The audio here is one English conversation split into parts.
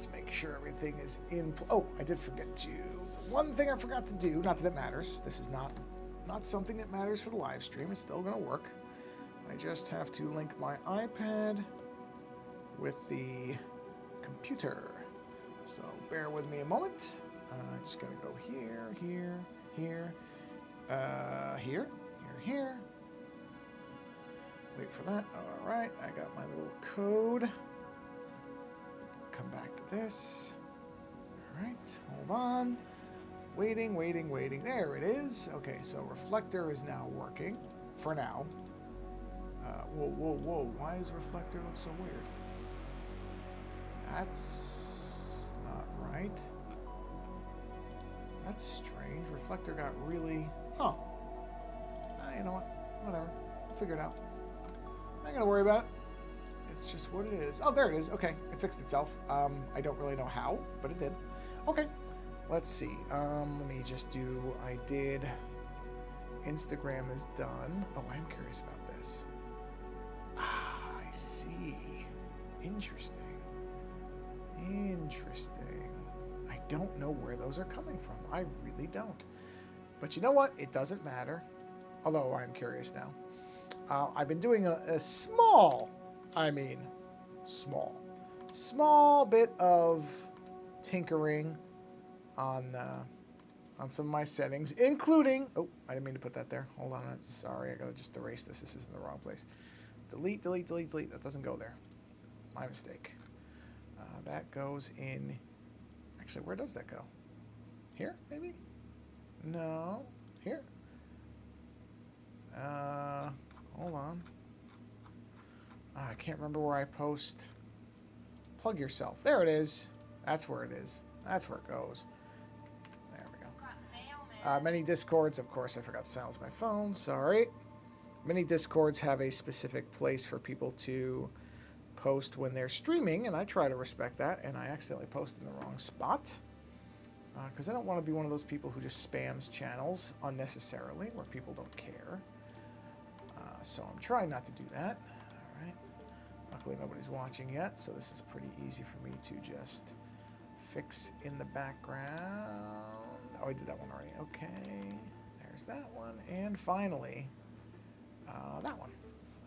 Let's make sure everything is in. Oh, I did forget to. One thing I forgot to do. Not that it matters. This is not something that matters for the live stream. It's still going to work. I just have to link my iPad with the computer. So bear with me a moment. I'm just going to go here, here, here, here. Wait for that. All right, I got my little code. Come back to this. All right, hold on. Waiting. There it is. Okay, so reflector is now working for now. Whoa. Why does reflector look so weird? That's not right. That's strange. Reflector got really... Huh. You know what? Whatever. I'll figure it out. I'm not going to worry about it. It's just what it is. Oh, there it is. Okay. It fixed itself. I don't really know how, but it did. Okay. Let's see. Let me just do... I did... Instagram is done. Oh, I'm curious about this. Ah, I see. Interesting. I don't know where those are coming from. I really don't. But you know what? It doesn't matter. Although I'm curious now. I've been doing a small bit of tinkering on some of my settings, including... Oh, I didn't mean to put that there. Hold on. Sorry, I gotta just erase this. This is in the wrong place. Delete. That doesn't go there. My mistake. That goes in... Actually, where does that go? Here, maybe? No. Here. Hold on. I can't remember where I post. Plug yourself. There it is. That's where it is. That's where it goes. There we go. Many Discords, of course, I forgot to silence my phone. Sorry. Many Discords have a specific place for people to post when they're streaming, and I try to respect that, and I accidentally posted in the wrong spot. Because I don't want to be one of those people who just spams channels unnecessarily, where people don't care. So I'm trying not to do that. All right. Luckily, nobody's watching yet, so this is pretty easy for me to just fix in the background. Oh, I did that one already. Okay. There's that one. And finally, that one.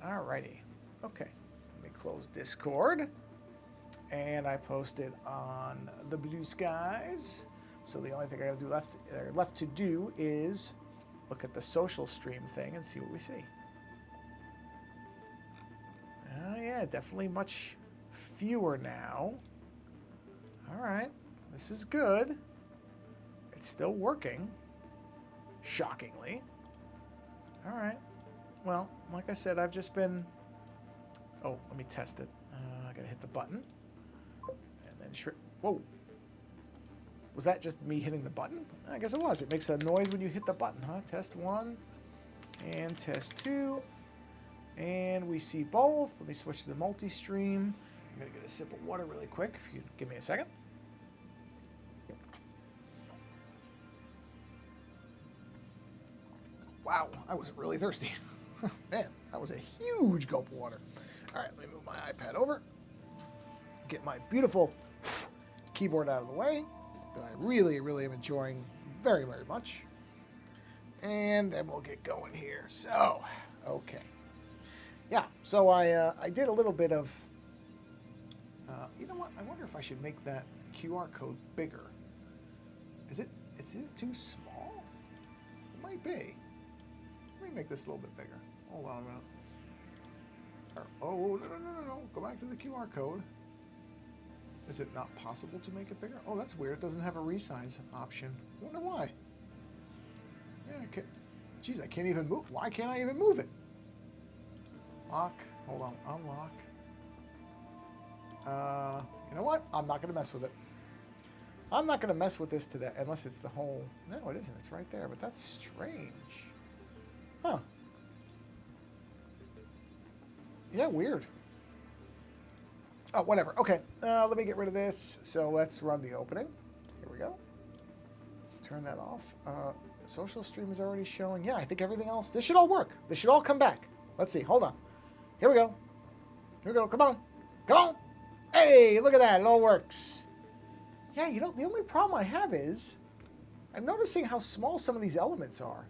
All righty. Okay. Let me close Discord. And I posted on the Blue Skies. So the only thing I got to do left to do is look at the social stream thing and see what we see. Yeah, definitely much fewer now. All right, this is good. It's still working, shockingly. All right. Well, like I said, I've just been... Oh, let me test it. I gotta hit the button. And then Whoa. Was that just me hitting the button? I guess it was. It makes a noise when you hit the button, huh? Test 1 and test 2. And we see both. Let me switch to the multi-stream. I'm going to get a sip of water really quick, if you give me a second. Wow, I was really thirsty. Man, that was a huge gulp of water. All right, let me move my iPad over. Get my beautiful keyboard out of the way that I really, really am enjoying very, very much. And then we'll get going here. So, okay. Yeah, so I did a little bit of, you know what? I wonder if I should make that QR code bigger. Is it too small? It might be. Let me make this a little bit bigger. Hold on a minute. Oh, no. Go back to the QR code. Is it not possible to make it bigger? Oh, that's weird. It doesn't have a resize option. I wonder why. Yeah, geez, I can't even move. Why can't I even move it? Lock. Hold on. Unlock. You know what? I'm not going to mess with it. I'm not going to mess with this today unless it's the whole... No, it isn't. It's right there. But that's strange. Huh. Yeah, weird. Oh, whatever. Okay. Let me get rid of this. So let's run the opening. Here we go. Turn that off. Social stream is already showing. Yeah, I think everything else... This should all work. This should all come back. Let's see. Hold on. Here we go. Here we go. Come on. Come on. Hey, look at that. It all works. Yeah, you know, the only problem I have is I'm noticing how small some of these elements are.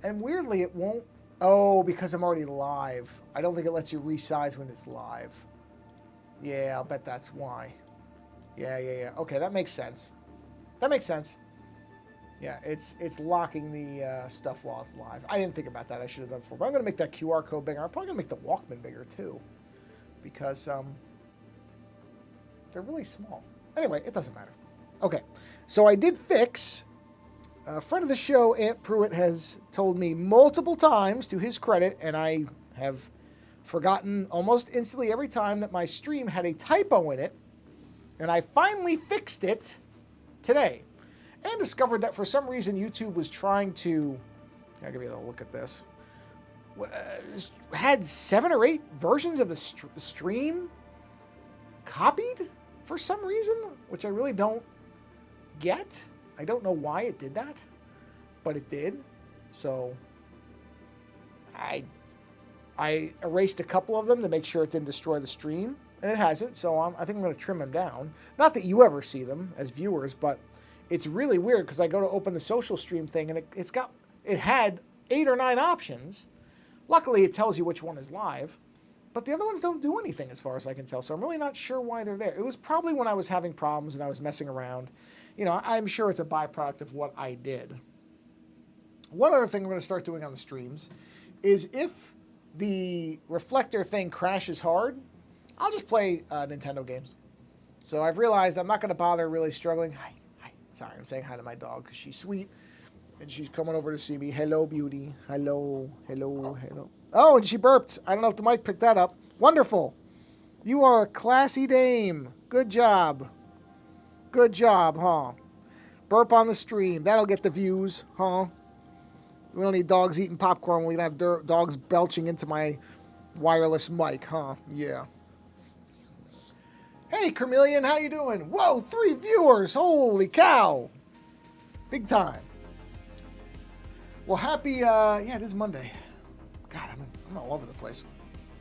And weirdly, it won't... Oh, because I'm already live. I don't think it lets you resize when it's live. Yeah, I'll bet that's why. Yeah. Okay, that makes sense. That makes sense. Yeah, it's locking the stuff while it's live. I didn't think about that. I should have done before. But I'm going to make that QR code bigger. I'm probably going to make the Walkman bigger, too. Because they're really small. Anyway, it doesn't matter. Okay, so I did fix... A friend of the show, Aunt Pruitt, has told me multiple times, to his credit, and I have forgotten almost instantly every time, that my stream had a typo in it, and I finally fixed it today, and discovered that for some reason YouTube was trying to... I'll give you a look at this. Had 7 or 8 versions of the stream copied for some reason, which I really don't get. I don't know why it did that, but it did. So I erased a couple of them to make sure it didn't destroy the stream, and it hasn't. So I think I'm going to trim them down. Not that you ever see them as viewers, but it's really weird because I go to open the social stream thing, and it had 8 or 9 options. Luckily, it tells you which one is live, but the other ones don't do anything as far as I can tell. So I'm really not sure why they're there. It was probably when I was having problems and I was messing around. You know, I'm sure it's a byproduct of what I did. One other thing I'm going to start doing on the streams is if the reflector thing crashes hard, I'll just play Nintendo games. So I've realized I'm not going to bother really struggling. Hi. Sorry, I'm saying hi to my dog because she's sweet. And she's coming over to see me. Hello, beauty. Hello. Oh, and she burped. I don't know if the mic picked that up. Wonderful. You are a classy dame. Good job. Good job, huh? Burp on the stream. That'll get the views, huh? We don't need dogs eating popcorn. We can have dogs belching into my wireless mic, huh? Yeah. Hey, Carmelian, how you doing? Whoa, 3 viewers. Holy cow. Big time. Well, happy, yeah, it is Monday. God, I'm all over the place.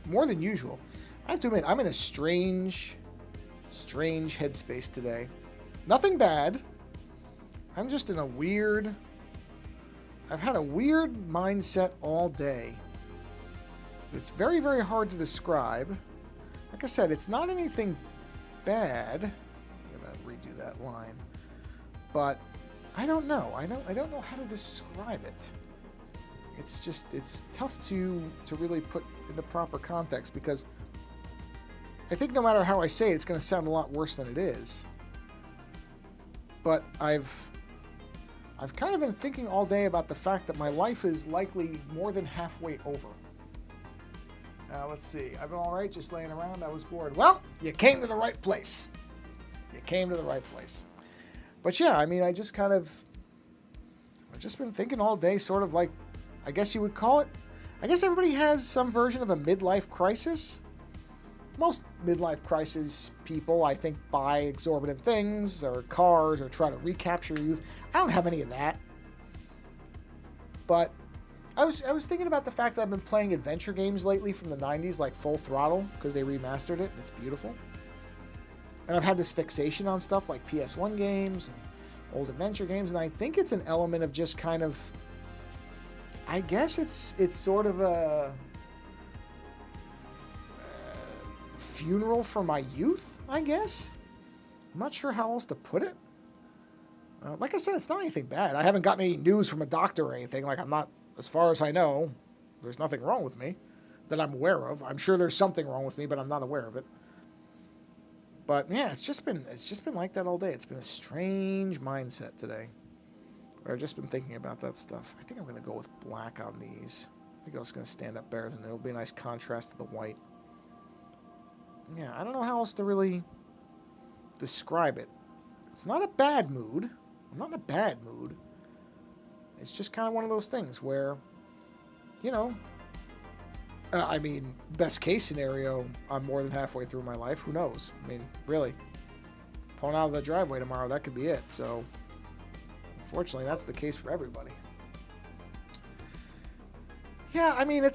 More than usual. I have to admit, I'm in a strange headspace today. Nothing bad. I'm just in a weird... I've had a weird mindset all day. It's very, very hard to describe. Like I said, it's not anything bad. I'm going to redo that line. But I don't know. I don't know how to describe it. It's tough to really put into proper context because I think no matter how I say it, it's going to sound a lot worse than it is. But I've kind of been thinking all day about the fact that my life is likely more than halfway over. Let's see. I've been all right just laying around. I was bored. Well, you came to the right place. You came to the right place. But yeah, I mean, I've just been thinking all day, sort of like, I guess you would call it. I guess everybody has some version of a midlife crisis. Most midlife crisis people, I think, buy exorbitant things or cars or try to recapture youth. I don't have any of that. But I was thinking about the fact that I've been playing adventure games lately from the 90s, like Full Throttle, because they remastered it, and it's beautiful. And I've had this fixation on stuff like PS1 games and old adventure games, and I think it's an element of just kind of... I guess it's sort of a funeral for my youth, I guess. I'm not sure how else to put it. Like I said, it's not anything bad. I haven't gotten any news from a doctor or anything. Like, I'm not, as far as I know, there's nothing wrong with me that I'm aware of. I'm sure there's something wrong with me, but I'm not aware of it. But yeah, it's just been like that all day. It's been a strange mindset today. I've just been thinking about that stuff. I think I'm going to go with black on these. I think that's going to stand up better than it'll be a nice contrast to the white. Yeah, I don't know how else to really describe it. It's not a bad mood. I'm not in a bad mood. It's just kind of one of those things where, you know, I mean, best case scenario, I'm more than halfway through my life. Who knows? I mean, really. Pulling out of the driveway tomorrow, that could be it. So, unfortunately, that's the case for everybody. Yeah, I mean, I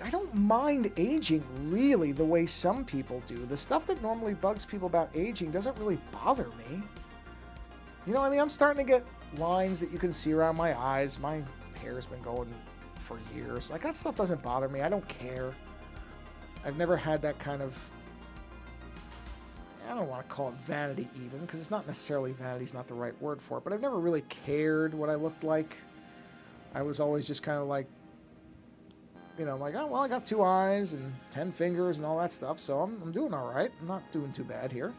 I don't mind aging really the way some people do. The stuff that normally bugs people about aging doesn't really bother me. You know, I mean, I'm starting to get lines that you can see around my eyes. My hair's been going for years. Like, that stuff doesn't bother me. I don't care. I've never had that kind of, I don't want to call it vanity even, because it's not necessarily vanity, is not the right word for it, but I've never really cared what I looked like. I was always just kind of like, you know, like, oh, well, I got 2 eyes and 10 fingers and all that stuff, so I'm doing all right. I'm not doing too bad here.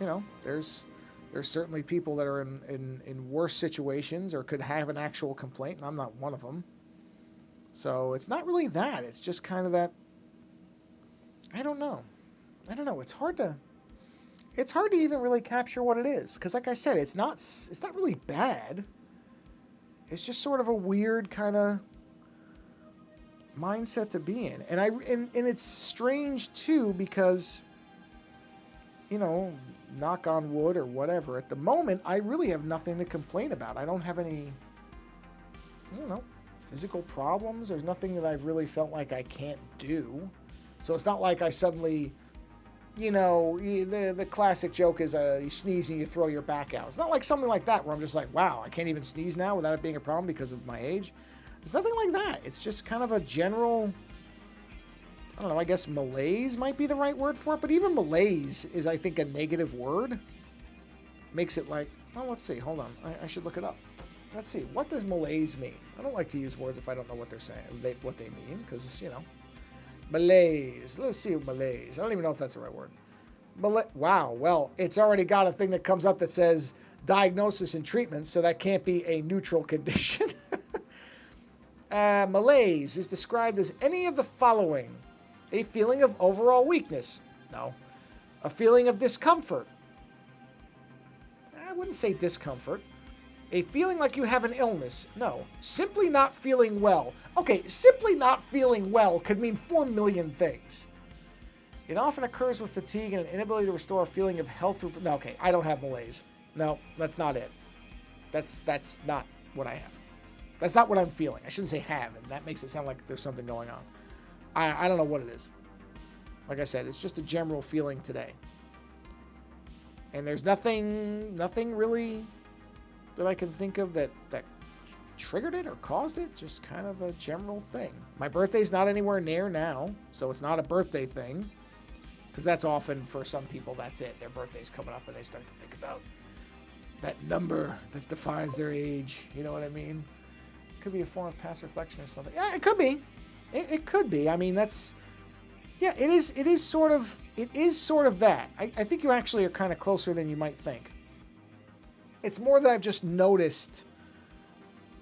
You know, there's certainly people that are in worse situations or could have an actual complaint, and I'm not one of them. So it's not really that. It's just kind of that, I don't know. It's hard to even really capture what it is, because like I said, it's not really bad. It's just sort of a weird kind of mindset to be in. And it's strange too, because, you know, knock on wood or whatever, at the moment I really have nothing to complain about. I don't have any, I don't know, physical problems. There's nothing that I've really felt like I can't do. So it's not like I suddenly, you know, the classic joke is you sneeze and you throw your back out. It's not like something like that where I'm just like, wow, I can't even sneeze now without it being a problem because of my age. It's nothing like that. It's just kind of a general, I don't know, I guess malaise might be the right word for it, but even malaise is, I think, a negative word. Makes it like, well, let's see, hold on, I should look it up. Let's see, what does malaise mean? I don't like to use words if I don't know what they're saying, what they mean, because, you know, malaise. Let's see, malaise. I don't even know if that's the right word. Wow, well, it's already got a thing that comes up that says diagnosis and treatment, so that can't be a neutral condition. Malaise is described as any of the following: a feeling of overall weakness. No. A feeling of discomfort. I wouldn't say discomfort. A feeling like you have an illness. No. Simply not feeling well. Okay, simply not feeling well could mean 4 million things. It often occurs with fatigue and an inability to restore a feeling of health. No, okay, I don't have malaise. No, that's not it. That's not what I have. That's not what I'm feeling. I shouldn't say have, and that makes it sound like there's something going on. I don't know what it is. Like I said, it's just a general feeling today. And there's nothing really that I can think of that triggered it or caused it. Just kind of a general thing. My birthday's not anywhere near now, so it's not a birthday thing. Because that's often, for some people, that's it. Their birthday's coming up and they start to think about that number that defines their age. You know what I mean? Could be a form of past reflection or something. Yeah, it could be. It could be. I mean, that's, yeah, it is sort of that. I think you actually are kind of closer than you might think. It's more that I've just noticed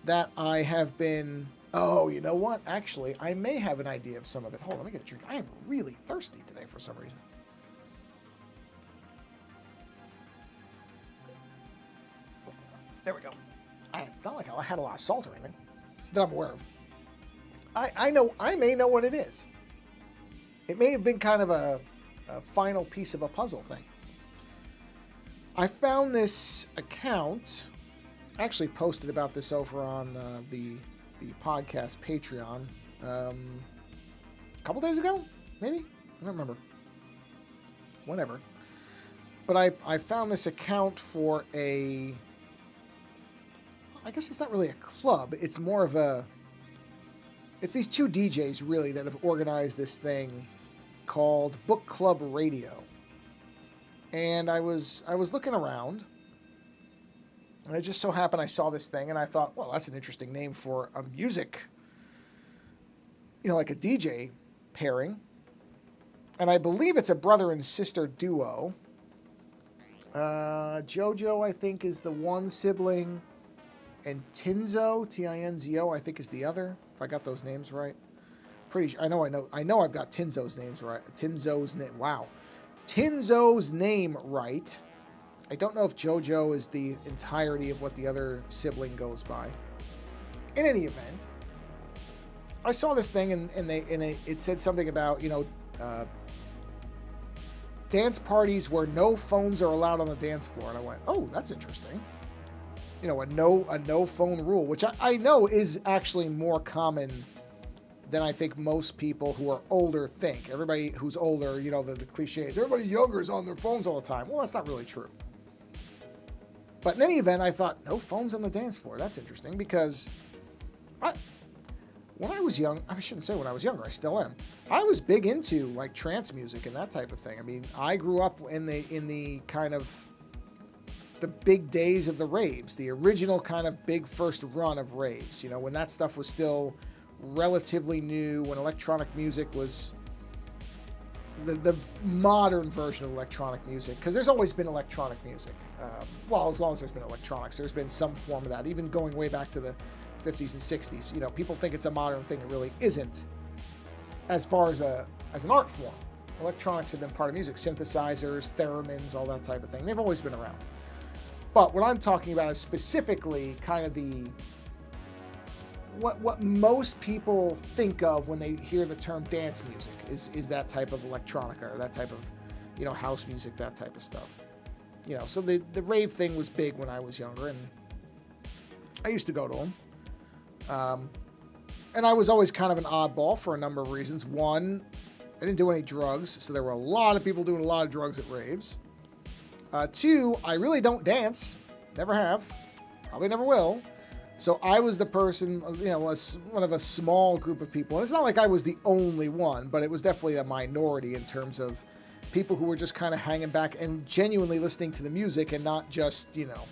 that I have been, oh, you know what? Actually, I may have an idea of some of it. Hold on, let me get a drink. I am really thirsty today for some reason. There we go. It's not like I had a lot of salt or anything that I'm aware of. I may know what it is. It may have been kind of a final piece of a puzzle thing. I found this account. I actually posted about this over on the podcast Patreon a couple days ago, maybe? I don't remember. Whatever. But I found this account for a, I guess it's not really a club. It's more of a, it's these 2 DJs really that have organized this thing called Book Club Radio. And I was looking around, and it just so happened I saw this thing, and I thought, well, that's an interesting name for a music, you know, like a DJ pairing. And I believe it's a brother and sister duo. Jojo, I think, is the one sibling, and Tinzo, Tinzo, I think is the other, if I got those names right. I know I've got Tinzo's names right. Tinzo's name right. I don't know if Jojo is the entirety of what the other sibling goes by. In any event, I saw this thing and it said something about, you know, dance parties where no phones are allowed on the dance floor, and I went, oh, that's interesting. You know, a no phone rule, which I know is actually more common than I think most people who are older think. Everybody who's older, you know, the cliches, everybody younger is on their phones all the time. Well, that's not really true. But in any event, I thought, no phones on the dance floor. That's interesting because when I was young, I shouldn't say when I was younger, I still am. I was big into like trance music and that type of thing. I mean, I grew up in the kind of the big days of the raves, the original kind of big first run of raves, you know, when that stuff was still relatively new, when electronic music was the modern version of electronic music, because there's always been electronic music. Well, as long as there's been electronics, there's been some form of that, even going way back to the 50s and 60s. You know, people think it's a modern thing. It really isn't. As far as an art form, electronics have been part of music. Synthesizers, theremins, all that type of thing. They've always been around. But what I'm talking about is specifically kind of what most people think of when they hear the term dance music is that type of electronica or that type of, you know, house music, that type of stuff. You know, so the rave thing was big when I was younger, and I used to go to them. And I was always kind of an oddball for a number of reasons. One, I didn't do any drugs, so there were a lot of people doing a lot of drugs at raves. Two, I really don't dance. Never have. Probably never will. So I was the person, you know, one of a small group of people. And it's not like I was the only one, but it was definitely a minority in terms of people who were just kind of hanging back and genuinely listening to the music and not just, you know,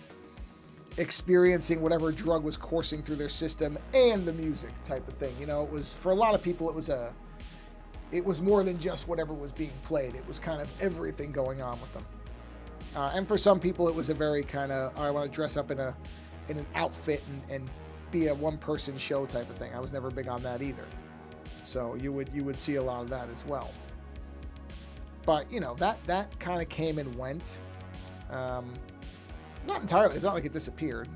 experiencing whatever drug was coursing through their system and the music type of thing. You know, it was, for a lot of people, it was more than just whatever was being played. It was kind of everything going on with them. And for some people, it was a very kind of, I want to dress up in an outfit and be a one-person show type of thing. I was never big on that either. So you would see a lot of that as well. But, you know, that kind of came and went. Not entirely. It's not like it disappeared.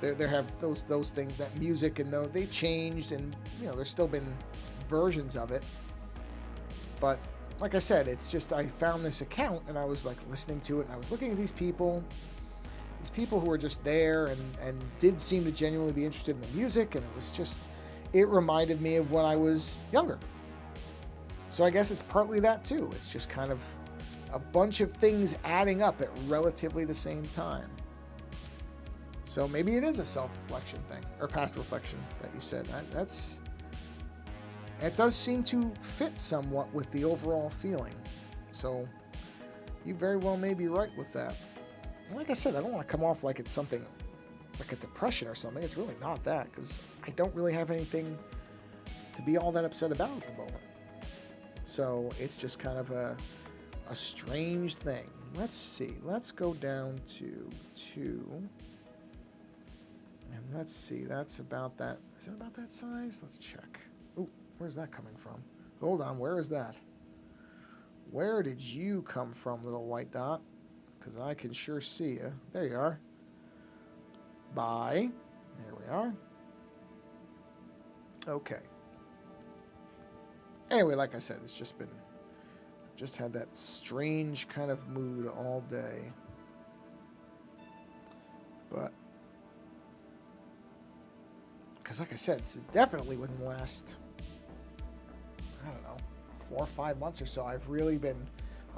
There have those things, that music, and though they changed, and, you know, there's still been versions of it. But like I said, it's just, I found this account and I was like listening to it, and I was looking at these people who were just there and did seem to genuinely be interested in the music, and it was just, it reminded me of when I was younger. So I guess it's partly that too. It's just kind of a bunch of things adding up at relatively the same time. So maybe it is a self-reflection thing, or past reflection that you said. It does seem to fit somewhat with the overall feeling. So you very well may be right with that. And like I said, I don't want to come off like it's something like a depression or something. It's really not that, because I don't really have anything to be all that upset about at the moment. So it's just kind of a strange thing. Let's see. Let's go down to 2. And let's see. That's about that. Is that about that size? Let's check. Oh, where's that coming from? Hold on. Where is that? Where did you come from, little white dot? Because I can sure see you. There you are. Bye. There we are. Okay. Anyway, like I said, it's just been, just had that strange kind of mood all day. But, because like I said, it's definitely within the last, I don't know, 4 or 5 months or so, I've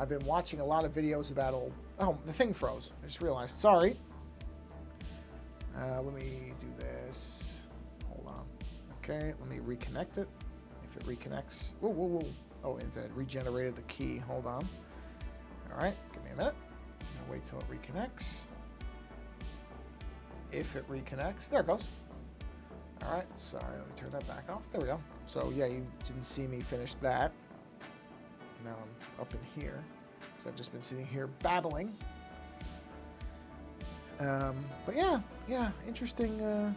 been watching a lot of videos about the thing froze. I just realized, sorry. Let me do this. Hold on. Okay, let me reconnect it. If it reconnects. Whoa, whoa, whoa. Oh, it regenerated the key. Hold on. All right, give me a minute. I'll wait till it reconnects. If it reconnects, there it goes. All right, sorry, let me turn that back off. There we go. So yeah, you didn't see me finish that. Now I'm up in here because I've just been sitting here babbling. But yeah, interesting. Yeah,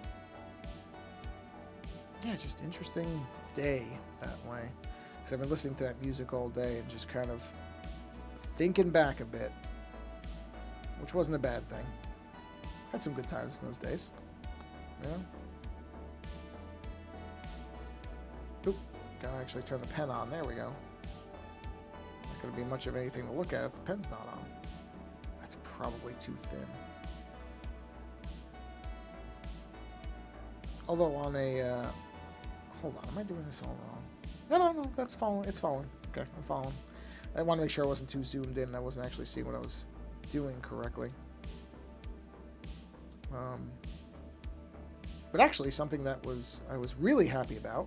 just interesting day that way. Because I've been listening to that music all day and just kind of thinking back a bit, which wasn't a bad thing. Had some good times in those days. Yeah. Oop, gotta actually turn the pen on. There we go. Not gonna be much of anything to look at if the pen's not on. That's probably too thin. Although on a hold on. Am I doing this all wrong? No. That's following. It's following. Okay, I'm following. I want to make sure I wasn't too zoomed in and I wasn't actually seeing what I was doing correctly. But actually, something that I was really happy about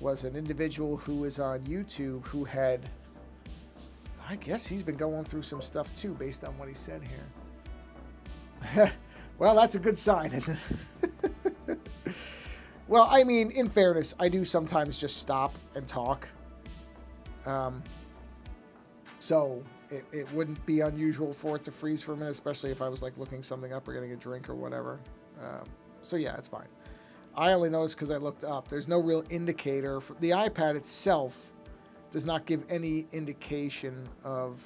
was an individual who is on YouTube who had, I guess he's been going through some stuff too, based on what he said here. Well, that's a good sign, isn't it? Well, I mean, in fairness, I do sometimes just stop and talk. So it wouldn't be unusual for it to freeze for a minute, especially if I was like looking something up or getting a drink or whatever. So yeah, it's fine. I only noticed because I looked up. There's no real indicator. The iPad itself does not give any indication of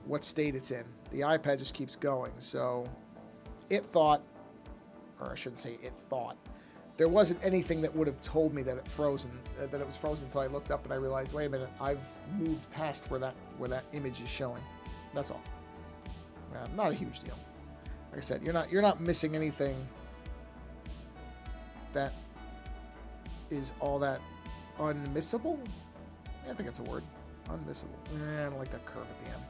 what state it's in. The iPad just keeps going. So it thought, or I shouldn't say it thought, there wasn't anything that would have told me that it frozen, that it was frozen until I looked up and I realized, wait a minute, I've moved past where that image is showing. That's all. Not a huge deal. Like I said, you're not missing anything that is all that unmissable. I think it's a word. Unmissable. I don't like that curve at the end.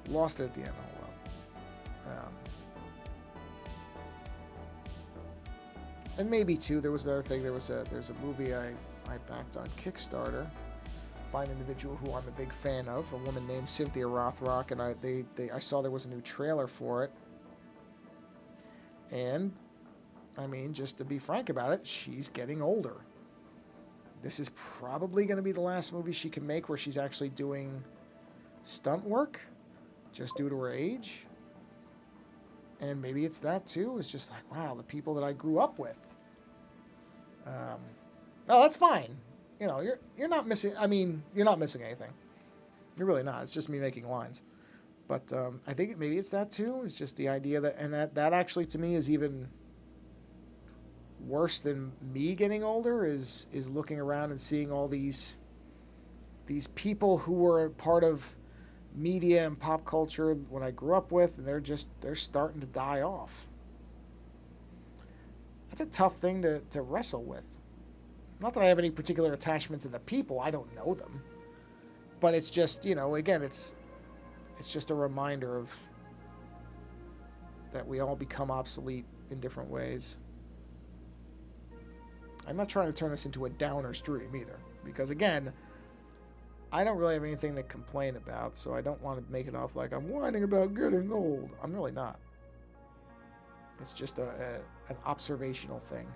Lost it at the end. Hold on. And maybe too, there was another thing. There's a movie I backed on Kickstarter by an individual who I'm a big fan of, a woman named Cynthia Rothrock, and I saw there was a new trailer for it. And I mean, just to be frank about it, she's getting older. This is probably going to be the last movie she can make where she's actually doing stunt work, just due to her age. And maybe it's that too. It's just like, wow, the people that I grew up with. Oh, that's fine. You know, you're not missing. I mean, you're not missing anything. You're really not. It's just me making lines. But I think maybe it's that too. It's just the idea that, and that actually to me is even worse than me getting older. Is looking around and seeing all these people who were part of media and pop culture when I grew up with, and they're starting to die off. That's a tough thing to wrestle with. Not that I have any particular attachment to the people, I don't know them. But it's just, you know, again, it's just a reminder of that we all become obsolete in different ways. I'm not trying to turn this into a downer stream either, because again, I don't really have anything to complain about, so I don't want to make it off like I'm whining about getting old. I'm really not. It's just an observational thing.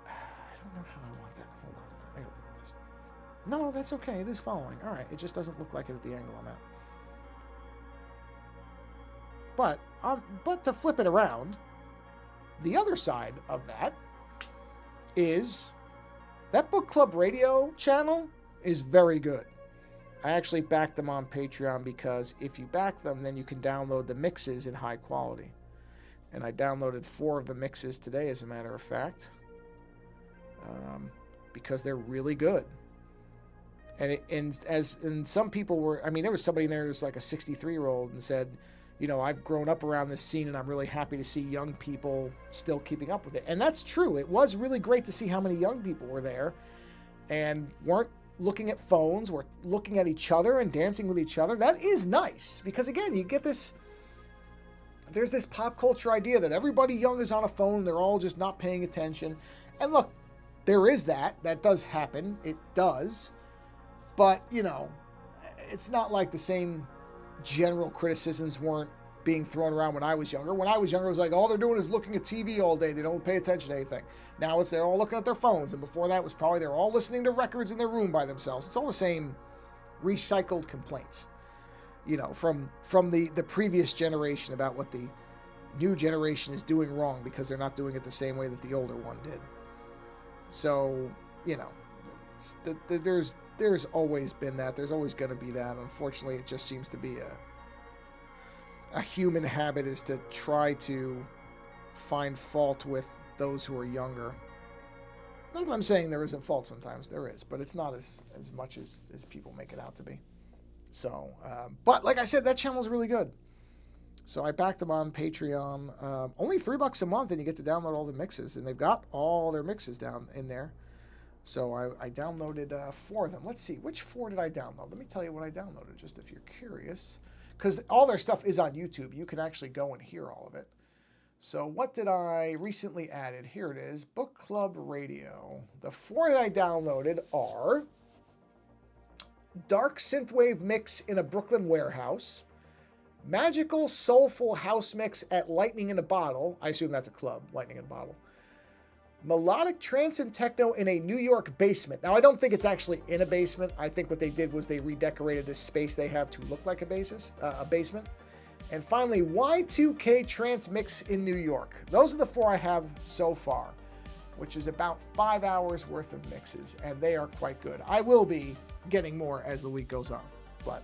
I don't know how I want that. Hold on. I gotta look at this. No, that's okay. It is following. All right. It just doesn't look like it at the angle I'm at. But to flip it around, the other side of that is that book club radio channel is very good. I actually backed them on Patreon because if you back them, then you can download the mixes in high quality. And I downloaded 4 of the mixes today, as a matter of fact, because they're really good. And some people were, I mean, there was somebody in there who was like a 63-year-old and said, you know, I've grown up around this scene and I'm really happy to see young people still keeping up with it. And that's true. It was really great to see how many young people were there and weren't looking at phones, were looking at each other and dancing with each other. That is nice because, again, you get this, there's this pop culture idea that everybody young is on a phone. They're all just not paying attention. And look, there is that. That does happen. It does. But, you know, it's not like the same general criticisms weren't being thrown around when I was younger. When I was younger, it was like, all they're doing is looking at TV all day. They don't pay attention to anything. Now it's they're all looking at their phones. And before that, it was probably they're all listening to records in their room by themselves. It's all the same recycled complaints, you know, from the previous generation about what the new generation is doing wrong because they're not doing it the same way that the older one did. So, you know, there's always been that. There's always going to be that. Unfortunately, it just seems to be a human habit is to try to find fault with those who are younger. Not that I'm saying there isn't fault sometimes. There is, but it's not as much as people make it out to be. So, but like I said, that channel is really good. So I backed them on Patreon. Only $3 a month, and you get to download all the mixes. And they've got all their mixes down in there. So I downloaded 4 of them. Let's see, which 4 did I download? Let me tell you what I downloaded, just if you're curious. Because all their stuff is on YouTube. You can actually go and hear all of it. So what did I recently added? Here it is, Book Club Radio. The 4 that I downloaded are Dark Synthwave Mix in a Brooklyn Warehouse, Magical Soulful House Mix at Lightning in a Bottle. I assume that's a club, Lightning in a Bottle. Melodic Trance and Techno in a New York Basement. Now, I don't think it's actually in a basement. I think what they did was they redecorated this space they have to look like a basement. And finally, Y2K Trance Mix in New York. Those are the 4 I have so far, which is about 5 hours worth of mixes, and they are quite good. I will be getting more as the week goes on, but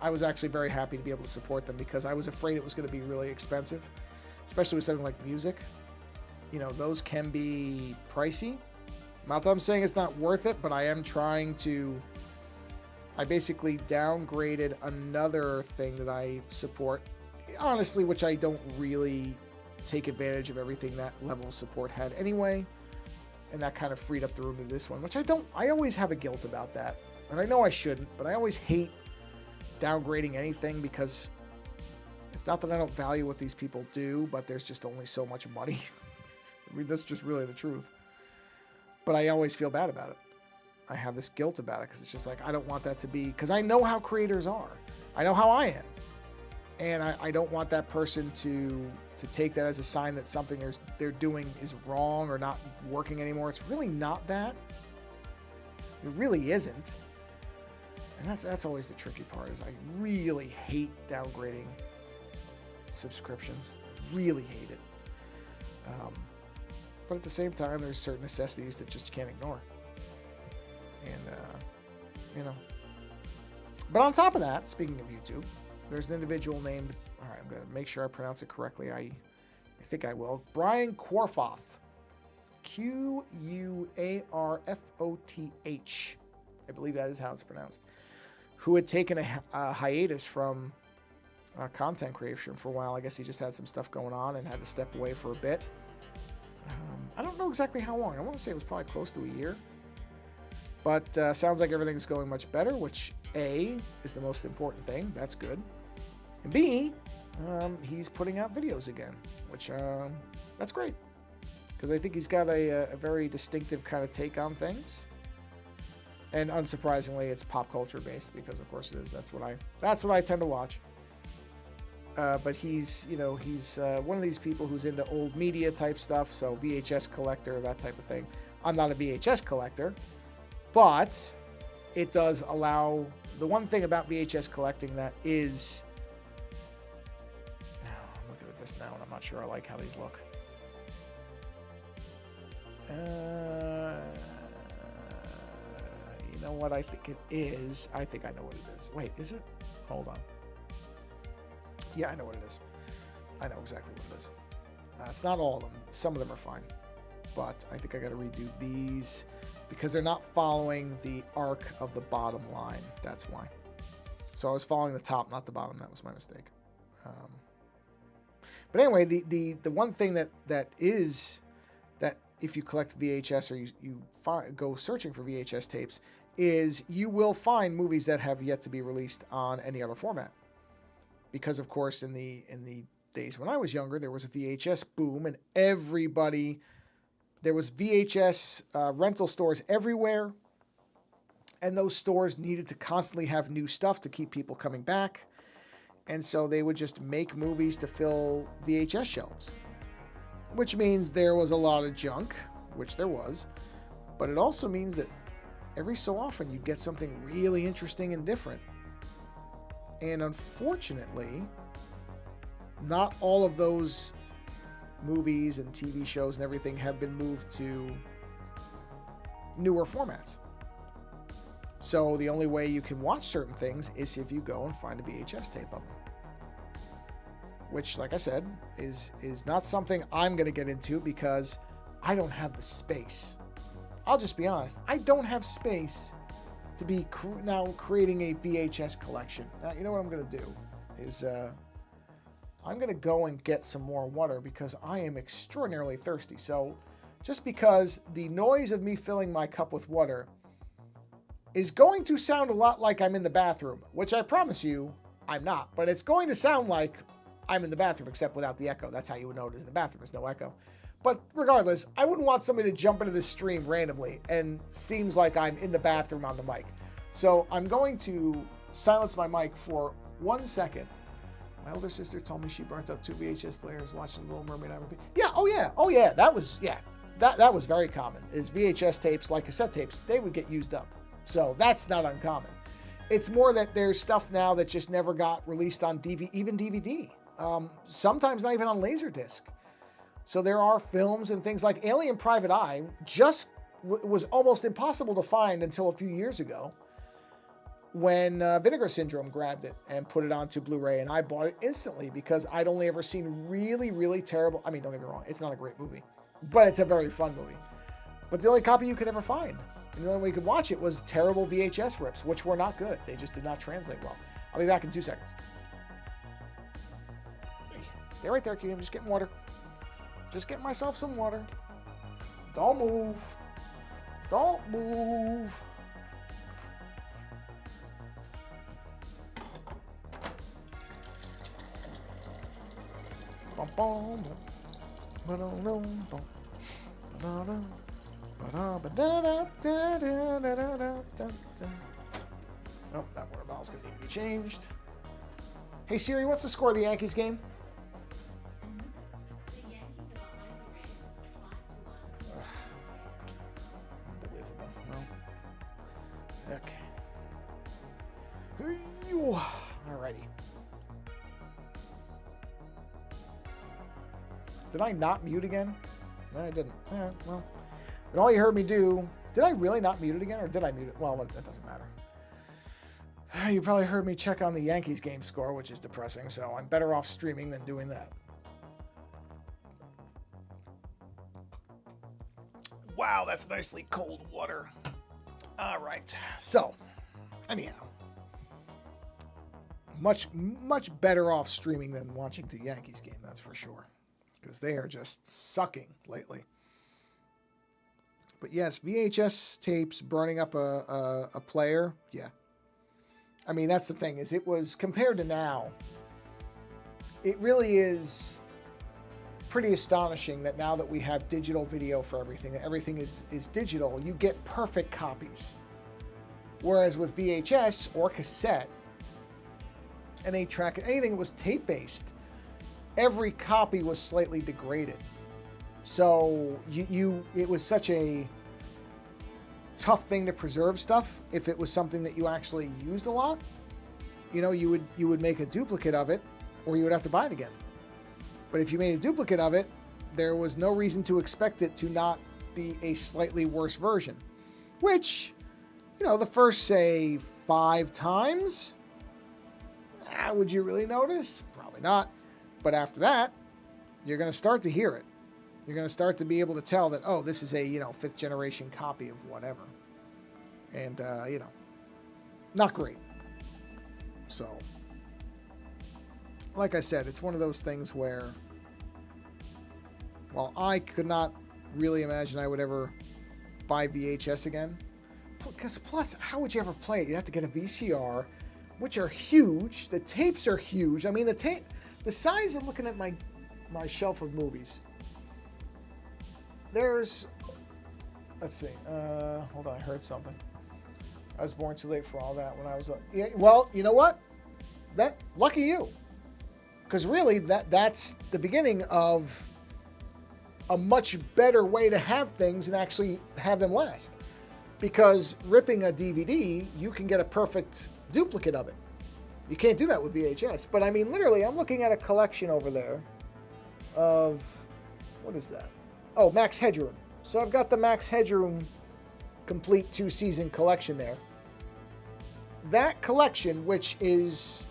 I was actually very happy to be able to support them because I was afraid it was going to be really expensive, especially with something like music. You know, those can be pricey. Not that I'm saying it's not worth it, but I am trying to... I basically downgraded another thing that I support, honestly, which I don't really take advantage of everything that level of support had anyway. And that kind of freed up the room to this one, which I always have a guilt about that. And I know I shouldn't, but I always hate downgrading anything because it's not that I don't value what these people do, but there's just only so much money. I mean, that's just really the truth. But I always feel bad about it. I have this guilt about it because it's just like, I don't want that to be, because I know how creators are. I know how I am. And I don't want that person to take that as a sign that something they're doing is wrong or not working anymore. It's really not that. It really isn't. And that's always the tricky part, is I really hate downgrading subscriptions. Really hate it. But at the same time, there's certain necessities that just can't ignore. And, you know. But on top of that, speaking of YouTube, there's an individual named, all right, I'm going to make sure I pronounce it correctly. I think I will. Brian Quarfoth. Quarfoth. I believe that is how it's pronounced. Who had taken a hiatus from content creation for a while. I guess he just had some stuff going on and had to step away for a bit. I don't know exactly how long. I want to say it was probably close to a year. But sounds like everything's going much better, which A, is the most important thing. That's good. And B, he's putting out videos again, which that's great. Because I think he's got a very distinctive kind of take on things. And unsurprisingly, it's pop culture based because, of course, it is. That's what I tend to watch. But he's one of these people who's into old media type stuff, so VHS collector, that type of thing. I'm not a VHS collector. But it does allow, the one thing about VHS collecting that is, I'm looking at this now and I'm not sure I like how these look. You know what I think it is? I think I know what it is. Wait, is it? Hold on. Yeah, I know what it is. I know exactly what it is. It's not all of them. Some of them are fine. But I think I got to redo these, because they're not following the arc of the bottom line. That's why. So I was following the top, not the bottom. That was my mistake. But anyway, the one thing that is that if you collect VHS or you go searching for VHS tapes is you will find movies that have yet to be released on any other format. Because of course, in the days when I was younger, there was a VHS boom, and there was VHS rental stores everywhere, and those stores needed to constantly have new stuff to keep people coming back, and so they would just make movies to fill VHS shelves, which means there was a lot of junk, which there was, but it also means that every so often you get something really interesting and different. And unfortunately, not all of those movies and TV shows and everything have been moved to newer formats. So the only way you can watch certain things is if you go and find a VHS tape of them. Which, like I said, is not something I'm going to get into because I don't have the space. I'll just be honest. I don't have space to be now creating a VHS collection. Now, you know what I'm going to do is I'm going to go and get some more water because I am extraordinarily thirsty. So just because the noise of me filling my cup with water is going to sound a lot like I'm in the bathroom, which I promise you I'm not, but it's going to sound like I'm in the bathroom, except without the echo. That's how you would know it is in the bathroom. There's no echo. But regardless, I wouldn't want somebody to jump into this stream randomly and seems like I'm in the bathroom on the mic. So I'm going to silence my mic for 1 second. My older sister told me she burnt up 2 VHS players watching Little Mermaid. Yeah, oh yeah, that was very common. Is VHS tapes, like cassette tapes, they would get used up. So that's not uncommon. It's more that there's stuff now that just never got released on even DVD. Sometimes not even on Laserdisc. So there are films and things like Alien Private Eye just was almost impossible to find until a few years ago when Vinegar Syndrome grabbed it and put it onto Blu-ray, and I bought it instantly because I'd only ever seen really, really terrible. I mean, don't get me wrong, it's not a great movie, but it's a very fun movie. But the only copy you could ever find, and the only way you could watch it was terrible VHS rips, which were not good. They just did not translate well. I'll be back in 2 seconds. Stay right there, kid. I'm just getting water. Just getting myself some water. Don't move. Don't move. Oh, that water bottle's going to need to be changed. Hey Siri, what's the score of the Yankees game? The Yankees are behind the Rays 5-1. Unbelievable. Well, okay. Alrighty. Did I not mute again? No, I didn't. Yeah, well, then all you heard me do, did I really not mute it again, or did I mute it? Well, that doesn't matter. You probably heard me check on the Yankees game score, which is depressing, so I'm better off streaming than doing that. Wow, that's nicely cold water. All right. So, anyhow, much better off streaming than watching the Yankees game, that's for sure. Because they are just sucking lately. But yes, VHS tapes burning up a player, yeah. I mean, that's the thing, is it was, compared to now, it really is pretty astonishing that now that we have digital video for everything, that everything is digital, you get perfect copies. Whereas with VHS or cassette, and 8-track, anything that was tape-based, every copy was slightly degraded. So it was such a tough thing to preserve stuff. If it was something that you actually used a lot, you know, you would make a duplicate of it, or you would have to buy it again. But if you made a duplicate of it, there was no reason to expect it to not be a slightly worse version. Which, you know, the first, say, 5 times, would you really notice? Probably not. But after that, you're going to start to hear it. You're going to start to be able to tell that, oh, this is a, 5th generation copy of whatever. And, not great. So, like I said, it's one of those things where, well, I could not really imagine I would ever buy VHS again. Because plus, how would you ever play it? You'd have to get a VCR, which are huge. The tapes are huge. I mean, the size of looking at my shelf of movies. There's, let's see, hold on, I heard something. I was born too late for all that when I was, well, you know what? Lucky you. Because really, that's the beginning of a much better way to have things and actually have them last. Because ripping a DVD, you can get a perfect duplicate of it. You can't do that with VHS. But I mean, literally, I'm looking at a collection over there of, what is that? Oh, Max Headroom. So I've got the Max Headroom complete 2-season collection there. That collection, which is,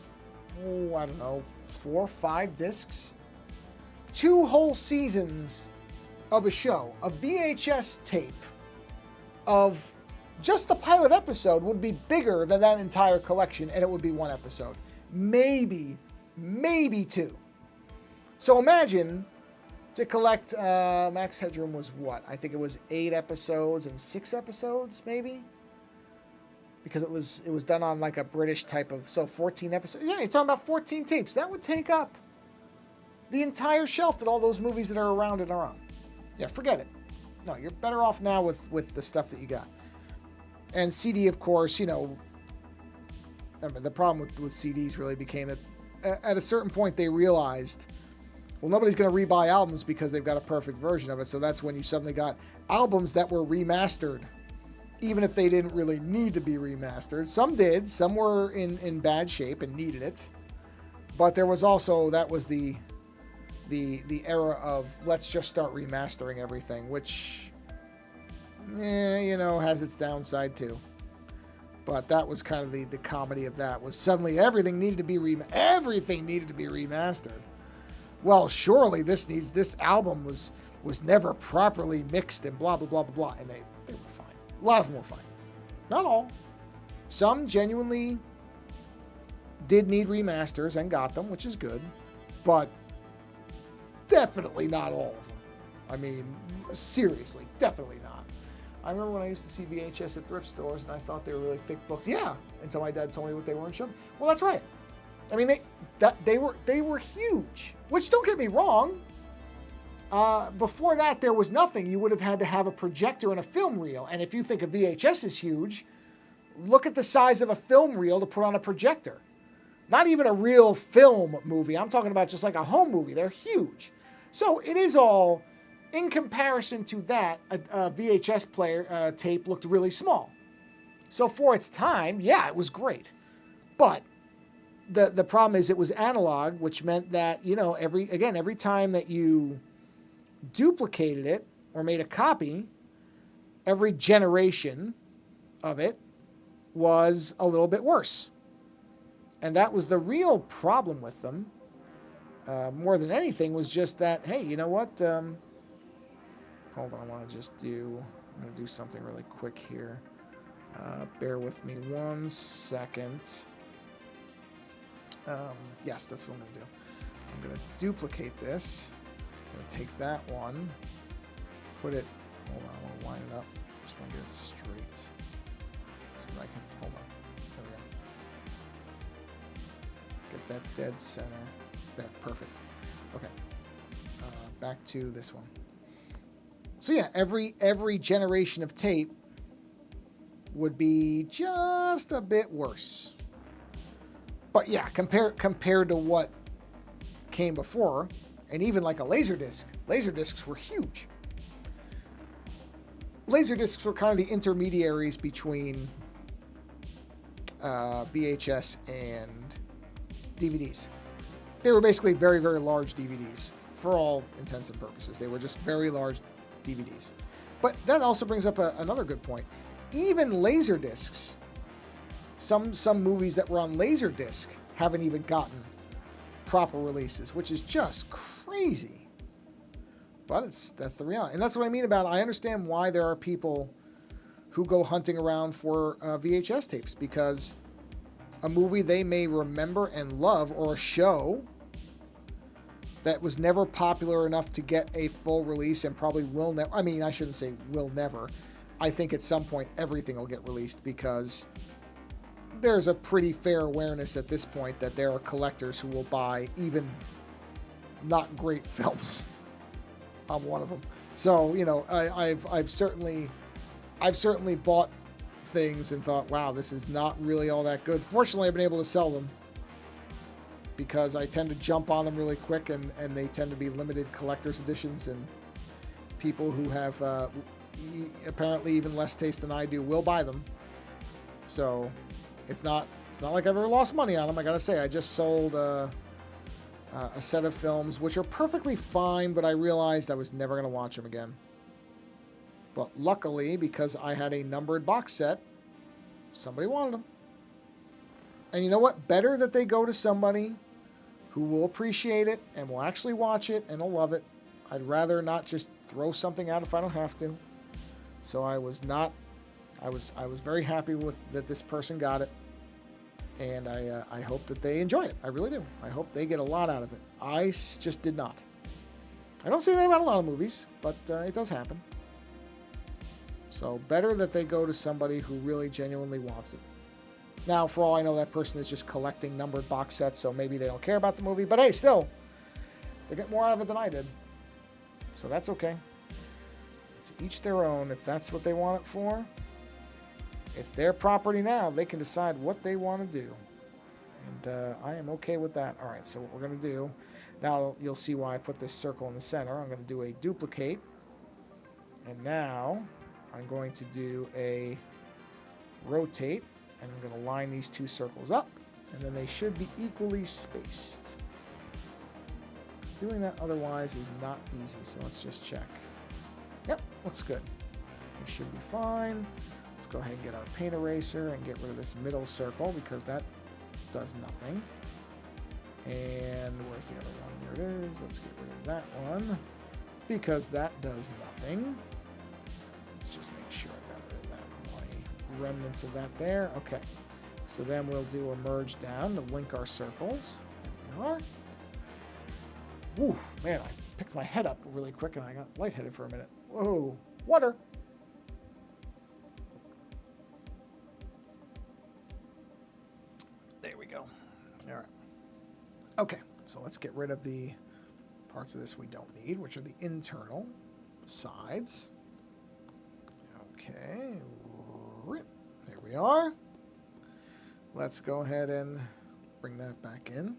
I don't know, 4 or 5 discs, 2 whole seasons of a show, a VHS tape of just the pilot episode would be bigger than that entire collection, and it would be 1 episode. Maybe 2. So imagine to collect Max Headroom was what? I think it was 8 episodes and 6 episodes, maybe? Because it was done on like a British type of, so 14 episodes. Yeah, you're talking about 14 tapes. That would take up the entire shelf that all those movies that are around it are on. Yeah, forget it. No, you're better off now with the stuff that you got. And CD, of course, you know, I mean, the problem with CDs really became that at a certain point they realized, well, nobody's going to rebuy albums because they've got a perfect version of it. So that's when you suddenly got albums that were remastered, even if they didn't really need to be remastered. Some did. Some were in bad shape and needed it. But there was also, that was the era of let's just start remastering everything, which, you know, has its downside too. But that was kind of the comedy of that, was suddenly everything needed to be remastered. Well, surely this album was never properly mixed and blah, blah, blah, blah, blah. And they were fine. A lot of them were fine. Not all. Some genuinely did need remasters and got them, which is good. But definitely not all of them. I mean, seriously, definitely not. I remember when I used to see VHS at thrift stores and I thought they were really thick books. Yeah, until my dad told me what they were and showed me. Well, that's right. I mean, they were huge. Which, don't get me wrong, before that there was nothing. You would have had to have a projector and a film reel. And if you think a VHS is huge, look at the size of a film reel to put on a projector. Not even a real film movie. I'm talking about just like a home movie. They're huge. So it is all, in comparison to that, a VHS player tape looked really small. So for its time, yeah, it was great. But the problem is it was analog, which meant that, you know, every time that you duplicated it or made a copy, every generation of it was a little bit worse. And that was the real problem with them. More than anything was just that, hey, you know what? Hold on, I'm going to do something really quick here. Bear with me 1 second. Yes, that's what I'm going to do. I'm going to duplicate this. I'm going to take that one, put it, hold on, I want to line it up. I just want to get it straight. So that I can, hold on. There we go. Get that dead center. There, perfect. Okay. Back to this one. So yeah, every generation of tape would be just a bit worse. But yeah, compared to what came before, and even like a Laserdisc. Laserdiscs were huge. Laserdiscs were kind of the intermediaries between VHS and DVDs. They were basically very, very large DVDs for all intents and purposes. They were just very large DVDs. But that also brings up another good point. Even Laserdiscs, some movies that were on Laserdisc haven't even gotten proper releases, which is just crazy. But that's the reality. And that's what I mean about, I understand why there are people who go hunting around for VHS tapes, because a movie they may remember and love, or a show that was never popular enough to get a full release and probably will never, I mean, I shouldn't say will never. I think at some point everything will get released, because there's a pretty fair awareness at this point that there are collectors who will buy even not great films. I'm one of them. So, you know, I've certainly bought things and thought, wow, this is not really all that good. Fortunately, I've been able to sell them, because I tend to jump on them really quick, and they tend to be limited collector's editions, and people who have apparently even less taste than I do will buy them. So it's not like I've ever lost money on them. I gotta say, I just sold a set of films which are perfectly fine, but I realized I was never gonna watch them again. But luckily, because I had a numbered box set, somebody wanted them. And you know what? Better that they go to somebody who will appreciate it and will actually watch it and will love it. I'd rather not just throw something out if I don't have to. So I was very happy with that this person got it. And I hope that they enjoy it. I really do. I hope they get a lot out of it. Just did not. I don't see that about a lot of movies, but it does happen. So better that they go to somebody who really genuinely wants it. Now, for all I know, that person is just collecting numbered box sets, so maybe they don't care about the movie. But hey, still, they get more out of it than I did. So that's okay. To each their own. If that's what they want it for, it's their property now. They can decide what they want to do. And I am okay with that. All right, so what we're going to do, now you'll see why I put this circle in the center. I'm going to do a duplicate. And now I'm going to do a rotate. And I'm going to line these two circles up. And then they should be equally spaced. Doing that otherwise is not easy, so let's just check. Yep, looks good. We should be fine. Let's go ahead and get our paint eraser and get rid of this middle circle because that does nothing. And where's the other one? There it is. Let's get rid of that one because that does nothing. Let's just make sure I got rid of that. Any remnants of that there. Okay. So then we'll do a merge down to link our circles. There we are. Ooh, man, I picked my head up really quick and I got lightheaded for a minute. Whoa, water. There we go. All right. Okay, so let's get rid of the parts of this we don't need, which are the internal sides. Okay, there we are. Let's go ahead and bring that back in.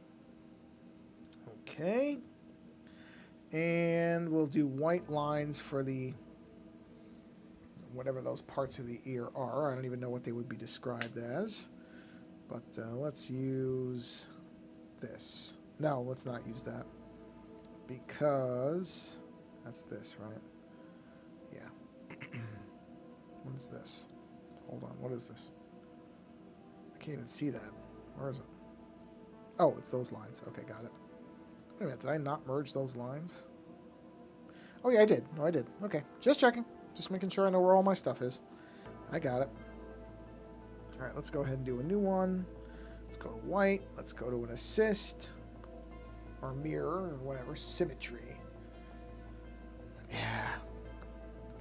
Okay. And we'll do white lines for the, whatever those parts of the ear are. I don't even know what they would be described as. But let's use this. No, let's not use that. Because that's this, right? Yeah. What is this? Hold on, what is this? I can't even see that. Where is it? Oh, it's those lines. Okay, got it. Wait a minute, did I not merge those lines? Oh, yeah, I did. No, I did. Okay, just checking. Just making sure I know where all my stuff is. I got it. All right, let's go ahead and do a new one. Let's go to white. Let's go to an assist. Or mirror, or whatever. Symmetry. Yeah.